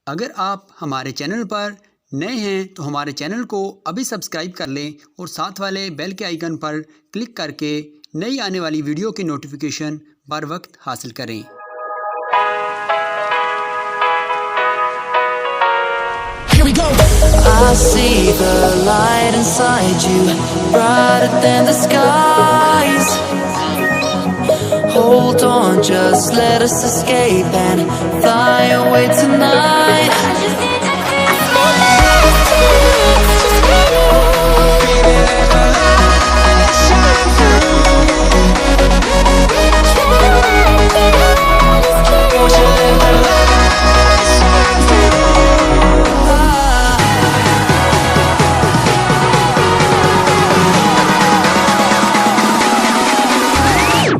अगर आप हमारे चैनल पर नए हैं तो हमारे चैनल को अभी सब्सक्राइब कर लें और साथ वाले बेल के आइकन पर क्लिक करके नई आने वाली वीडियो की नोटिफिकेशन बर वक्त हासिल करें। Here we go. I see the light inside you, brighter than the skies. Hold on, just let us escape and fly away tonight. I just need to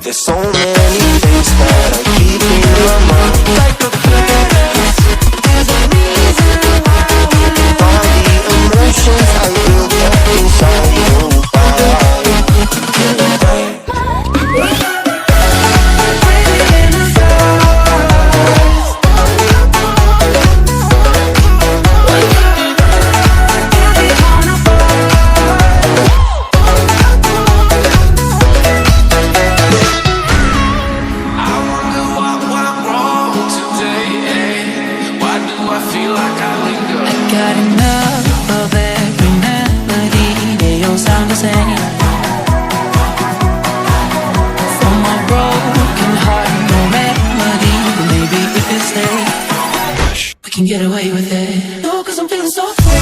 There's so many things that I keep in my mind, like the planets. There's a reason why we live. All the emotions I will get inside your body. got enough of every melody. They all sound the same. From my broken heart, no remedy. But maybe if you stay, we can get away with it. No, 'cause I'm feeling so free.